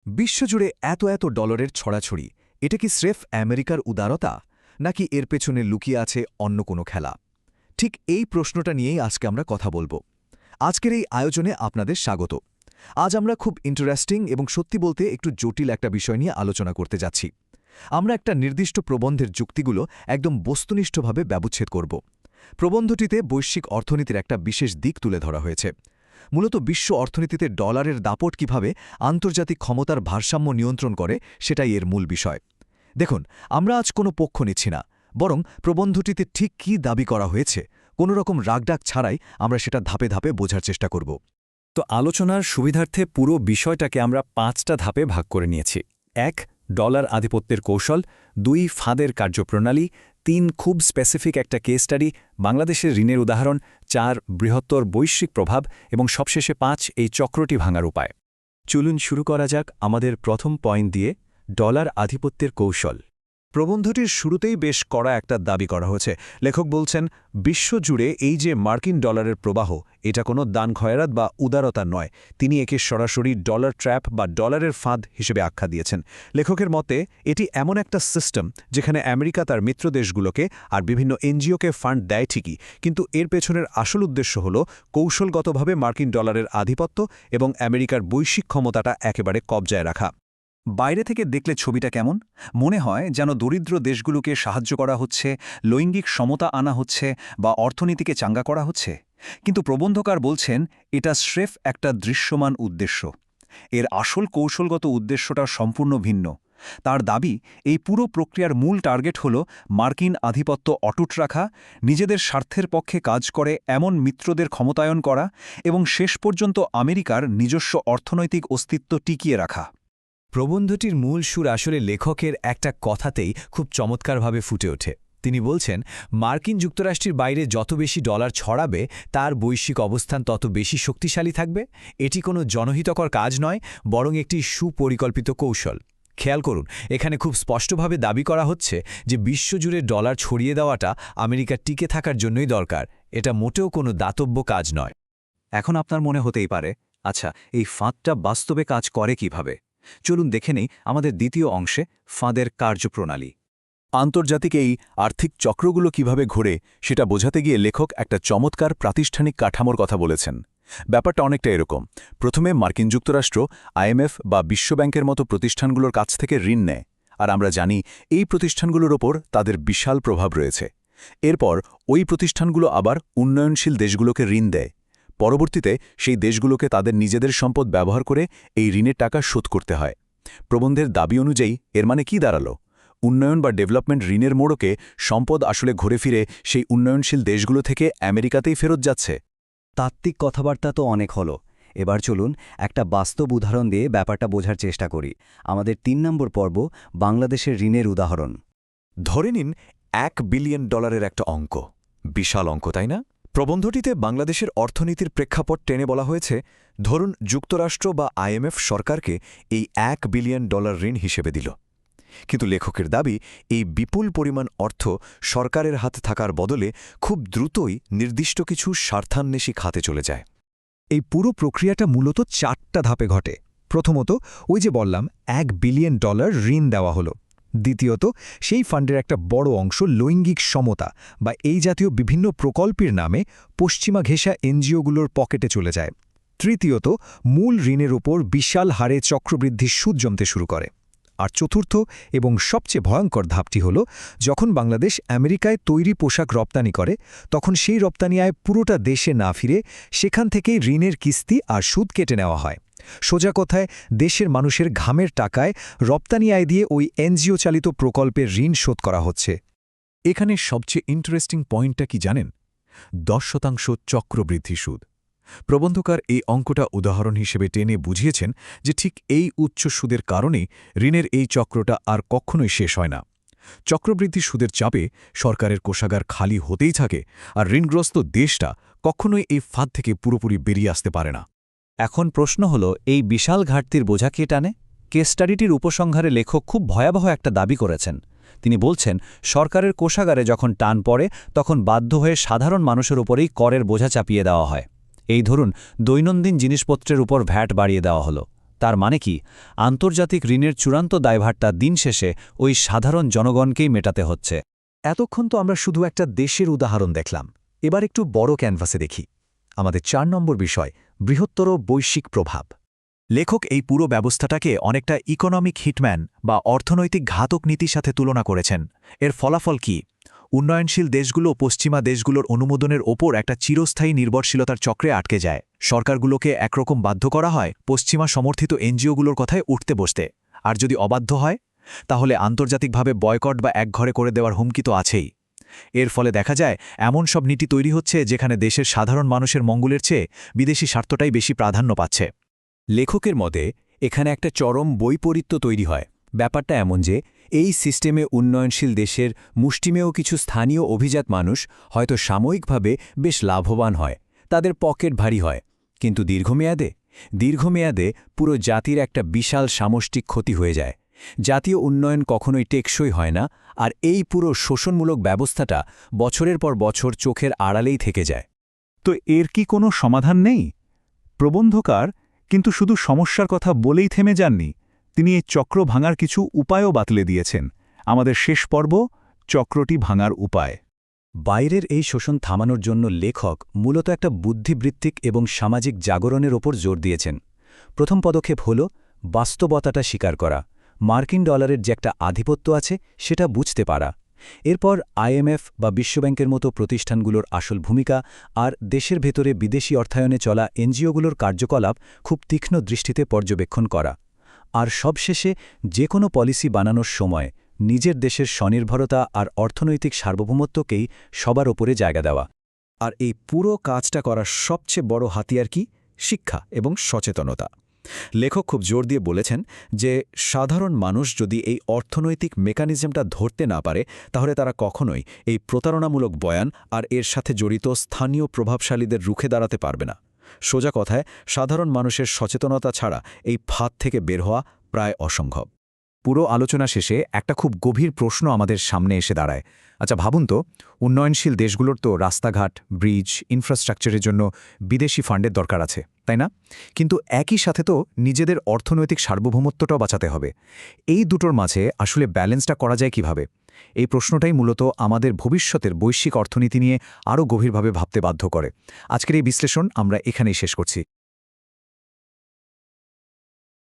বিশ্বজুড়ে এত এত ডলারের ছড়াছড়ি, এটা কি স্রেফ আমেরিকার উদারতা, নাকি এর পেছনে লুকিয়ে আছে অন্য কোনো খেলা? ঠিক এই প্রশ্নটা নিয়েই আজকে আমরা কথা বলবো। আজকের এই আয়োজনে আপনাদের স্বাগত। আজ আমরা খুব ইন্টারেস্টিং এবং সত্যি বলতে একটু জটিল একটা বিষয় নিয়ে আলোচনা করতে যাচ্ছি। আমরা একটা নির্দিষ্ট প্রবন্ধের যুক্তিগুলো একদম বস্তুনিষ্ঠভাবে ব্যবচ্ছেদ করব। প্রবন্ধটিতে বৈশ্বিক অর্থনীতির একটা বিশেষ দিক তুলে ধরা হয়েছে। মূলত বিশ্ব অর্থনীতিতে ডলারের দাপট কিভাবে আন্তর্জাতিক ক্ষমতার ভারসাম্য নিয়ন্ত্রণ করে, সেটাই এর মূল বিষয়। দেখুন, আমরা আজ কোনো পক্ষ নিচ্ছি না, বরং প্রবন্ধটিতে ঠিক কী দাবি করা হয়েছে কোনো রকম রাগডাক ছাড়াই আমরা সেটা ধাপে ধাপে বোঝার চেষ্টা করব। তো আলোচনার সুবিধার্থে পুরো বিষয়টাকে আমরা 5টা ধাপে ভাগ করে নিয়েছি। 1. ডলার আধিপত্যের কৌশল, 2. ফাঁদের কার্যপ্রণালী, 3. খুব স্পেসিফিক একটা কেস স্টাডি, বাংলাদেশের ঋণের উদাহরণ, 4. বৃহত্তর বৈশ্বিক প্রভাব এবং সবশেষে 5. এই চক্রটি ভাঙার উপায়। চলুন শুরু করা যাক আমাদের প্রথম পয়েন্ট দিয়ে, ডলার আধিপত্যের কৌশল। প্রবন্ধটির শুরুতেই বেশ কড়া একটা দাবি করা হয়েছে। লেখক বলছেন, বিশ্বজুড়ে এই যে মার্কিন ডলারের প্রবাহ, এটা কোনো দান খয়রাত বা উদারতা নয়। তিনি একে সরাসরি ডলার ট্র্যাপ বা ডলারের ফাঁদ হিসেবে আখ্যা দিয়েছেন। লেখকের মতে এটি এমন একটা সিস্টেম যেখানে আমেরিকা তার মিত্র দেশগুলোকে আর বিভিন্ন এনজিওকে ফান্ড দেয় ঠিকই, কিন্তু এর পেছনের আসল উদ্দেশ্য হল কৌশলগতভাবে মার্কিন ডলারের আধিপত্য এবং আমেরিকার বৈশ্বিক ক্ষমতাটা একেবারে কবজায় রাখা। বাইরে থেকে দেখলে ছবিটা কেমন? মনে হয় যেন দরিদ্র দেশগুলোকে সাহায্য করা হচ্ছে, লৈঙ্গিক সমতা আনা হচ্ছে বা অর্থনীতিকে চাঙ্গা করা হচ্ছে। কিন্তু প্রবন্ধকার বলছেন এটা স্রেফ একটা দৃশ্যমান উদ্দেশ্য। এর আসল কৌশলগত উদ্দেশ্যটা সম্পূর্ণ ভিন্ন। তার দাবি, এই পুরো প্রক্রিয়ার মূল টার্গেট হল মার্কিন আধিপত্য অটুট রাখা, নিজেদের স্বার্থের পক্ষে কাজ করে এমন মিত্রদের ক্ষমতায়ন করা এবং শেষ পর্যন্ত আমেরিকার নিজস্ব অর্থনৈতিক অস্তিত্ব টিকিয়ে রাখা। প্রবন্ধটির মূল সুর আসলে লেখকের একটা কথাতেই খুব চমৎকারভাবে ফুটে ওঠে। তিনি বলছেন, মার্কিন যুক্তরাষ্ট্রের বাইরে যত বেশি ডলার ছড়াবে, তার বৈশ্বিক অবস্থান তত বেশি শক্তিশালী থাকবে। এটি কোনো জনহিতকর কাজ নয়, বরং একটি সুপরিকল্পিত কৌশল। খেয়াল করুন, এখানে খুব স্পষ্টভাবে দাবি করা হচ্ছে যে বিশ্বজুড়ে ডলার ছড়িয়ে দেওয়াটা আমেরিকার টিকে থাকার জন্যই দরকার। এটা মোটেও কোনো দাতব্য কাজ নয়। এখন আপনার মনে হতেই পারে, আচ্ছা, এই ফাঁদটা বাস্তবে কাজ করে কিভাবে? চলুন দেখে নেই আমাদের দ্বিতীয় অংশে, ফাঁদের কার্যপ্রণালী। আন্তর্জাতিক এই আর্থিক চক্রগুলো কিভাবে ঘোরে সেটা বোঝাতে গিয়ে লেখক একটা চমৎকার প্রাতিষ্ঠানিক কাঠামোর কথা বলেছেন। ব্যাপারটা অনেকটা এরকম। প্রথমে মার্কিন যুক্তরাষ্ট্র আইএমএফ বা বিশ্বব্যাংকের মতো প্রতিষ্ঠানগুলোর কাছ থেকে ঋণ নেয়, আর আমরা জানি এই প্রতিষ্ঠানগুলোর ওপর তাদের বিশাল প্রভাব রয়েছে। এরপর ওই প্রতিষ্ঠানগুলো আবার উন্নয়নশীল দেশগুলোকে ঋণ দেয়। পরবর্তীতে সেই দেশগুলোকে তাদের নিজেদের সম্পদ ব্যবহার করে এই ঋণের টাকা শোধ করতে হয়। প্রবন্ধের দাবি অনুযায়ী এর মানে কি দাঁড়ালো? উন্নয়ন বা ডেভেলপমেন্ট ঋণের মোড়কে সম্পদ আসলে ঘুরে ফিরে সেই উন্নয়নশীল দেশগুলো থেকে আমেরিকাতেই ফেরত যাচ্ছে। তাত্ত্বিক কথাবার্তা তো অনেক হলো। এবার চলুন একটা বাস্তব উদাহরণ দিয়ে ব্যাপারটা বোঝার চেষ্টা করি। আমাদের 3 নম্বর পর্ব, বাংলাদেশের ঋণের উদাহরণ। ধরে নিন $1 বিলিয়ন একটা অঙ্ক। বিশাল অঙ্ক, তাই না? প্রবন্ধটিতে বাংলাদেশের অর্থনীতির প্রেক্ষাপট টেনে বলা হয়েছে, ধরুন যুক্তরাষ্ট্র বা আইএমএফ সরকারকে এই $1 বিলিয়ন ঋণ হিসেবে দিল। কিন্তু লেখকের দাবি, এই বিপুল পরিমাণ অর্থ সরকারের হাতে থাকার বদলে খুব দ্রুতই নির্দিষ্ট কিছু স্বার্থান্বেষী খাতে চলে যায়। এই পুরো প্রক্রিয়াটা মূলত 4টা ধাপে ঘটে। প্রথমত, ওই যে বললাম, $1 বিলিয়ন ঋণ দেওয়া হলো। দ্বিতীয়ত, সেই ফান্ডের একটা বড় অংশ লৈঙ্গিক সমতা বা এই জাতীয় বিভিন্ন প্রকল্পের নামে পশ্চিমা ঘেঁষা এনজিওগুলোর পকেটে চলে যায়। তৃতীয়ত, মূল ঋণের ওপর বিশাল হারে চক্রবৃদ্ধির সুদ জমতে শুরু করে। আর চতুর্থ এবং সবচেয়ে ভয়ঙ্কর ধাপটি হল, যখন বাংলাদেশ আমেরিকায় তৈরি পোশাক রপ্তানি করে, তখন সেই রপ্তানি আয় পুরোটা দেশে না ফিরে সেখান থেকেই ঋণের কিস্তি আর সুদ কেটে নেওয়া হয়। সোজা কথায়, দেশের মানুষের ঘামের টাকায় রপ্তানি আয় দিয়ে ওই এনজিও চালিত প্রকল্পের ঋণ শোধ করা হচ্ছে। এখানে সবচেয়ে ইন্টারেস্টিং পয়েন্টটা কি জানেন? 10% চক্রবৃদ্ধি সুদ। প্রবন্ধকার এই অঙ্কটা উদাহরণ হিসেবে টেনে বুঝিয়েছেন যে ঠিক এই উচ্চ সুদের কারণেই ঋণের এই চক্রটা আর কখনোই শেষ হয় না। চক্রবৃদ্ধি সুদের চাপে সরকারের কোষাগার খালি হতেই থাকে, আর ঋণগ্রস্ত দেশটা কখনোই এই ফাঁদ থেকে পুরোপুরি বেরিয়ে আসতে পারে না। এখন প্রশ্ন হল, এই বিশাল ঘাটতির বোঝা কে টানে? কেস স্টাডিটির উপসংহারে লেখক খুব ভয়াবহ একটা দাবি করেছেন। তিনি বলছেন, সরকারের কোষাগারে যখন টান পড়ে, তখন বাধ্য হয়ে সাধারণ মানুষের উপরেই করের বোঝা চাপিয়ে দেওয়া হয়। এই ধরুন, দৈনন্দিন জিনিসপত্রের উপর ভ্যাট বাড়িয়ে দেওয়া হলো। তার মানে কি আন্তর্জাতিক ঋণের চূড়ান্ত দায়ভারটা দিন শেষে ওই সাধারণ জনগণকেই মেটাতে হচ্ছে। এতক্ষণ তো আমরা শুধু একটা দেশের উদাহরণ দেখলাম, এবার একটু বড় ক্যানভাসে দেখি। আমাদের 4 নম্বর বিষয়, বৃহত্তর বৈশ্বিক প্রভাব। লেখক এই পুরো ব্যবস্থাটাকে অনেকটা ইকোনমিক হিটম্যান বা অর্থনৈতিক ঘাতক নীতির সাথে তুলনা করেছেন। এর ফলাফল কি? উন্নয়নশীল দেশগুলো পশ্চিমা দেশগুলোর অনুমোদনের ওপর একটা চিরস্থায়ী নির্ভরশীলতার চক্রে আটকে যায়। সরকারগুলোকে একরকম বাধ্য করা হয় পশ্চিমা সমর্থিত এনজিওগুলোর কথায় উঠতে বসতে, আর যদি অবাধ্য হয় তাহলে আন্তর্জাতিকভাবে বয়কট বা একঘরে করে দেওয়ার হুমকি তো আছেই। এর ফলে দেখা যায় এমন সব নীতি তৈরি হচ্ছে যেখানে দেশের সাধারণ মানুষের মঙ্গলের চেয়ে বিদেশি স্বার্থটাই বেশি প্রাধান্য পাচ্ছে। লেখকের মতে এখানে একটা চরম বৈপরীত্য তৈরি হয়। ব্যাপারটা এমন যে এই সিস্টেমে উন্নয়নশীল দেশের মুষ্টিমেয় কিছু স্থানীয় অভিজাত মানুষ হয়তো সাময়িকভাবে বেশ লাভবান হয়, তাদের পকেট ভারী হয়, কিন্তু দীর্ঘমেয়াদে পুরো জাতির একটা বিশাল সামষ্টিক ক্ষতি হয়ে যায়। জাতীয় উন্নয়ন কখনোই টেকসই হয় না, আর এই পুরো শোষণমূলক ব্যবস্থাটা বছরের পর বছর চোখের আড়ালেই থেকে যায়। তো এর কি কোনো সমাধান নেই? প্রবন্ধকার কিন্তু শুধু সমস্যার কথা বলেই থেমে যাননি, তিনি এই চক্র ভাঙার কিছু উপায়ও বাতলে দিয়েছেন। আমাদের শেষ পর্ব, চক্রটি ভাঙার উপায়। বাইরের এই শোষণ থামানোর জন্য লেখক মূলত একটা বুদ্ধিবৃত্তিক এবং সামাজিক জাগরণের ওপর জোর দিয়েছেন। প্রথম পদক্ষেপ হল বাস্তবতাটা স্বীকার করা, মার্কিন ডলারের যে একটা আধিপত্য আছে সেটা বুঝতে পারা। এরপর আইএমএফ বা বিশ্বব্যাংকের মতো প্রতিষ্ঠানগুলোর আসল ভূমিকা আর দেশের ভেতরে বিদেশি অর্থায়নে চলা এনজিওগুলোর কার্যকলাপ খুব তীক্ষ্ণ দৃষ্টিতে পর্যবেক্ষণ করা। আর সবশেষে যে কোনো পলিসি বানানোর সময় নিজের দেশের স্বনির্ভরতা আর অর্থনৈতিক সার্বভৌমত্বকেই সবার ওপরে জায়গা দেওয়া। আর এই পুরো কাজটা করার সবচেয়ে বড় হাতিয়ার কি? শিক্ষা এবং সচেতনতা। লেখক খুব জোর দিয়ে বলেছেন যে সাধারণ মানুষ যদি এই অর্থনৈতিক মেকানিজমটা ধরতে না পারে তাহলে তারা কখনোই এই প্রতারণামূলক বয়ান আর এর সাথে জড়িত স্থানীয় প্রভাবশালীদের রুখে দাঁড়াতে পারবে না। সোজা কথায় সাধারণ মানুষের সচেতনতা ছাড়া এই ফাঁদ থেকে বের হওয়া প্রায় অসম্ভব। পুরো আলোচনা শেষে একটা খুব গভীর প্রশ্ন আমাদের সামনে এসে দাঁড়ায়। আচ্ছা ভাবুন তো, উন্নয়নশীল দেশগুলোর তো রাস্তাঘাট, ব্রিজ, ইনফ্রাস্ট্রাকচারের জন্য বিদেশি ফান্ডের দরকার আছে, তাই না? কিন্তু একই সাথে তো নিজেদের অর্থনৈতিক সার্বভৌমত্বটাও বাঁচাতে হবে। এই দুটোর মাঝে আসলে ব্যালেন্সটা করা যায় কিভাবে? এই প্রশ্নটাই মূলত আমাদের ভবিষ্যতের বৈশ্বিক অর্থনীতি নিয়ে আরও গভীরভাবে ভাবতে বাধ্য করে। আজকের এই বিশ্লেষণ আমরা এখানেই শেষ করছি।